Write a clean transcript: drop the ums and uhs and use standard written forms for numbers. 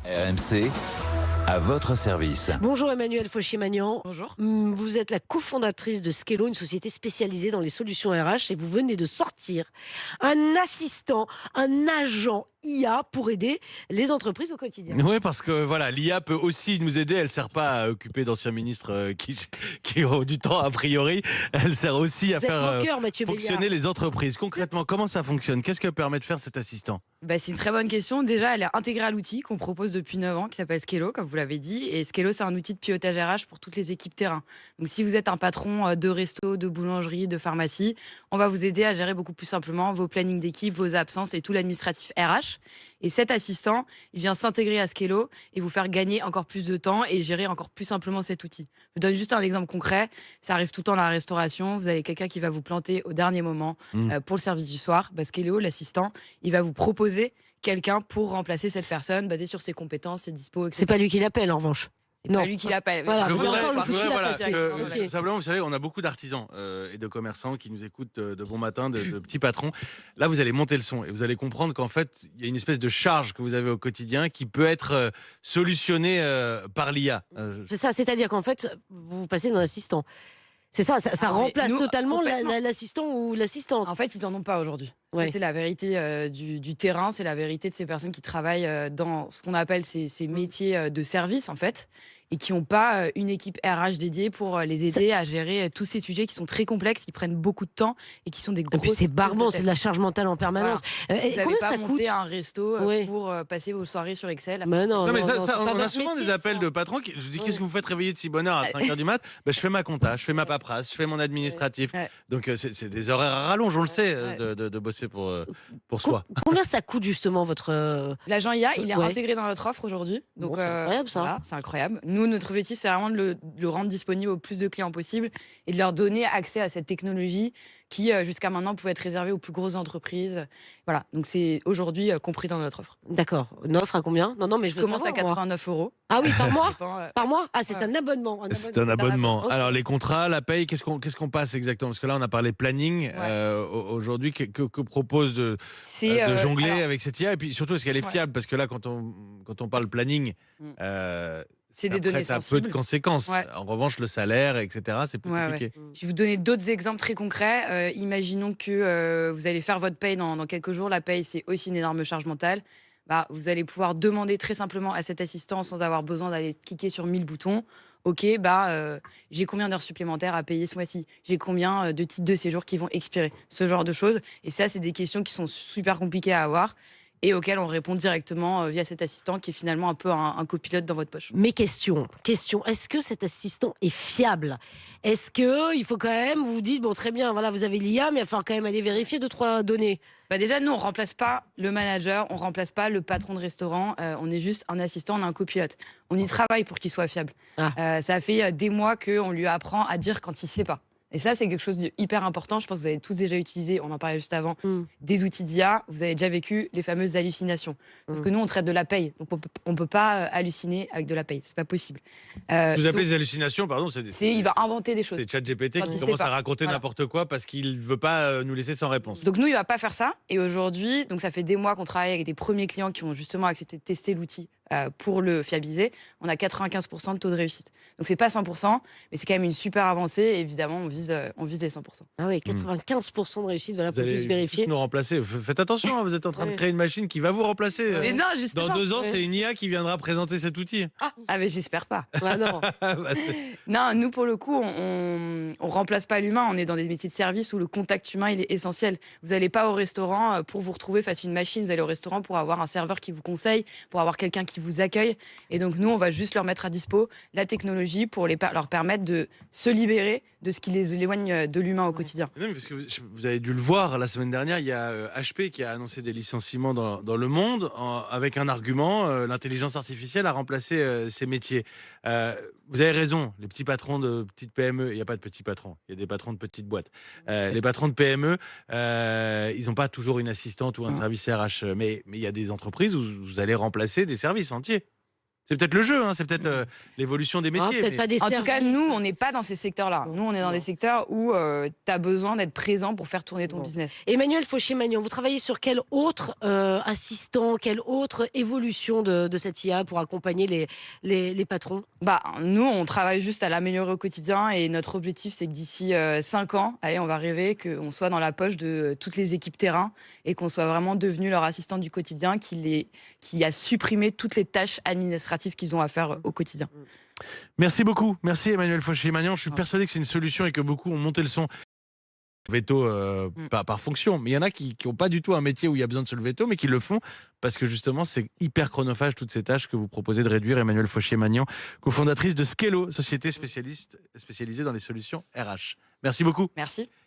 RMC, à votre service. Bonjour Emmanuelle Fauchier-Magnan. Bonjour. Vous êtes la cofondatrice de Skello, une société spécialisée dans les solutions RH, et vous venez de sortir un assistant, un agent IA pour aider les entreprises au quotidien. Oui, parce que voilà, l'IA peut aussi nous aider. Elle ne sert pas à occuper d'anciens ministres qui ont du temps a priori. Elle sert aussi à Vous êtes faire moqueur, Mathieu fonctionner Béliard. les entreprises. Concrètement, comment ça fonctionne? Qu'est-ce que permet de faire cet assistant? C'est une très bonne question. Déjà, elle est intégrée à l'outil qu'on propose depuis 9 ans, qui s'appelle Skello, comme vous l'avez dit. Et Skello, c'est un outil de pilotage RH pour toutes les équipes terrain. Donc, si vous êtes un patron de resto, de boulangerie, de pharmacie, on va vous aider à gérer beaucoup plus simplement vos plannings d'équipe, vos absences et tout l'administratif RH. Et cet assistant, il vient s'intégrer à Skello et vous faire gagner encore plus de temps et gérer encore plus simplement cet outil. Je vous donne juste un exemple concret. Ça arrive tout le temps dans la restauration. Vous avez quelqu'un qui va vous planter au dernier moment pour le service du soir. Skello, l'assistant, il va vous proposer quelqu'un pour remplacer cette personne basé sur ses compétences, ses dispos, etc. C'est pas lui qui l'appelle en revanche. C'est pas lui qui l'appelle. Voilà, Je vous voudrais, entendez le je coup de voudrais, fil voilà, à passer. Ok. simplement, vous savez, on a beaucoup d'artisans et de commerçants qui nous écoutent de bon matin, de petits patrons. Là, vous allez monter le son et vous allez comprendre qu'en fait, il y a une espèce de charge que vous avez au quotidien qui peut être solutionnée par l'IA. C'est ça, c'est-à-dire qu'en fait, vous passez d'un assistant. C'est ça, ça Ah, mais remplace nous, totalement complètement. l'assistant ou l'assistante. En fait, ils n'en ont pas aujourd'hui. Ouais. Ça, c'est la vérité du terrain, c'est la vérité de ces personnes qui travaillent dans ce qu'on appelle ces métiers de service, en fait, et qui n'ont pas une équipe RH dédiée pour les aider à gérer tous ces sujets qui sont très complexes, qui prennent beaucoup de temps et qui sont des Et grosses puis c'est barbant, prises de c'est de la charge mentale en permanence. Vous n'avez Combien pas ça coûte? monté un resto Ouais. pour passer vos soirées sur Excel. Mais non, Non, mais ça, c'est on pas a notre souvent métier, des appels ça. de patrons qui. Je dis, Ouais. qu'est-ce que vous faites réveiller de si bonne heure à 5h du mat? Je fais ma compta, je fais ma paperasse, je fais mon administratif. Ouais. Donc, c'est des horaires à rallonge, on le sait, Ouais. de bosser pour soi. Combien ça coûte justement votre... L'agent IA, il est Ouais. intégré dans notre offre aujourd'hui. Donc, Bon, c'est incroyable, ça. voilà, c'est incroyable. Nous, notre objectif, c'est vraiment de le rendre disponible au plus de clients possible et de leur donner accès à cette technologie qui, jusqu'à maintenant, pouvait être réservée aux plus grosses entreprises. Voilà, donc c'est aujourd'hui compris dans notre offre. D'accord. Une offre à combien? Non, mais je veux Commence à savoir, moi. 89 €. Ah oui, par mois? Ça dépend, Par mois? Ah, c'est Ouais. un abonnement. C'est un abonnement. Ok. Alors, les contrats, la paye, qu'est-ce qu'on passe exactement? Parce que là, on a parlé planning. Aujourd'hui, que propose de jongler alors, avec cette IA? Et puis surtout, est-ce qu'elle est Ouais. fiable? Parce que là, quand on parle planning, Mm. euh, c'est ça des données prête à peu sensibles. de conséquences. Ouais. En revanche, le salaire, etc., c'est plus Ouais, compliqué. Je vais vous donner d'autres exemples très concrets. Imaginons que vous allez faire votre paye dans quelques jours. La paye, c'est aussi une énorme charge mentale. Vous allez pouvoir demander très simplement à cet assistant, sans avoir besoin d'aller cliquer sur 1000 boutons. Ok, j'ai combien d'heures supplémentaires à payer ce mois-ci? J'ai combien de titres de séjour qui vont expirer? Ce genre de choses. Et ça, c'est des questions qui sont super compliquées à avoir et auxquelles on répond directement via cet assistant qui est finalement un peu un copilote dans votre poche. Mes questions. Est-ce que cet assistant est fiable? Est-ce que il faut quand même, vous dites, bon, très bien, voilà, vous avez l'IA, mais il va falloir quand même aller vérifier 2-3 données. Déjà, nous, on remplace pas le manager, on remplace pas le patron de restaurant. On est juste un assistant, on a un copilote. On y travaille pour qu'il soit fiable. Ça fait des mois qu'on lui apprend à dire quand il sait pas. Et ça, c'est quelque chose de hyper important. Je pense que vous avez tous déjà utilisé, on en parlait juste avant, des outils d'IA. Vous avez déjà vécu les fameuses hallucinations. Parce que nous, on traite de la paye. Donc, on peut pas halluciner avec de la paye. C'est pas possible. Vous appelez Donc, les hallucinations, pardon, il va inventer des choses. c'est ChatGPT Quand qui il sait commence pas. à raconter Voilà. n'importe quoi parce qu'il veut pas nous laisser sans réponse. Donc nous, il va pas faire ça. Et aujourd'hui, donc ça fait des mois qu'on travaille avec des premiers clients qui ont justement accepté de tester l'outil pour le fiabiliser. On a 95% de taux de réussite. Donc c'est pas 100%, mais c'est quand même une super avancée. Et évidemment, on vise les 100%. Ah oui, 95% de réussite, voilà, Vous pour allez juste vérifier. tous nous remplacer. Faites attention, hein, vous êtes en train de Ouais. créer une machine qui va vous remplacer. Mais non, justement. Dans 2 ans, Ouais. c'est une IA qui viendra présenter cet outil. Ah, mais j'espère pas. Ah non. Non, nous, pour le coup, on remplace pas l'humain. On est dans des métiers de service où le contact humain, il est essentiel. Vous n'allez pas au restaurant pour vous retrouver face à une machine. Vous allez au restaurant pour avoir un serveur qui vous conseille, pour avoir quelqu'un qui vous accueille. Et donc, nous, on va juste leur mettre à dispo la technologie pour leur permettre de se libérer de ce qui les éloigne de l'humain au quotidien. Non, mais parce que vous avez dû le voir la semaine dernière, il y a HP qui a annoncé des licenciements dans le monde avec un argument, l'intelligence artificielle a remplacé ces métiers. Vous avez raison, les petits patrons de petites PME, il n'y a pas de petits patrons, il y a des patrons de petites boîtes. Les patrons de PME, ils n'ont pas toujours une assistante ou un service RH, mais il y a des entreprises où vous allez remplacer des services entiers. C'est peut-être le jeu, hein, c'est peut-être l'évolution des Ah, métiers. peut-être mais- pas des En tout cas, services. nous, on n'est pas dans ces secteurs-là. Nous, on est dans des secteurs où tu as besoin d'être présent pour faire tourner ton Bon. business. Emmanuel Fauché-Magnan, vous travaillez sur quel autre assistant, quelle autre évolution de cette IA pour accompagner les patrons? Bah, nous, on travaille juste à l'améliorer au quotidien et notre objectif, c'est que d'ici 5 ans, allez, on va rêver qu'on soit dans la poche de toutes les équipes terrain et qu'on soit vraiment devenu leur assistant du quotidien qui a supprimé toutes les tâches administratives qu'ils ont à faire au quotidien. Merci beaucoup. Merci Emmanuel Fauché-Magnan. Je suis persuadé que c'est une solution et que beaucoup ont monté le son. Veto par fonction, mais il y en a qui n'ont pas du tout un métier où il y a besoin de se lever tôt, mais qui le font parce que justement c'est hyper chronophage toutes ces tâches que vous proposez de réduire. Emmanuel Fauché-Magnan, cofondatrice de Skello, société spécialisée dans les solutions RH. Merci beaucoup. Merci.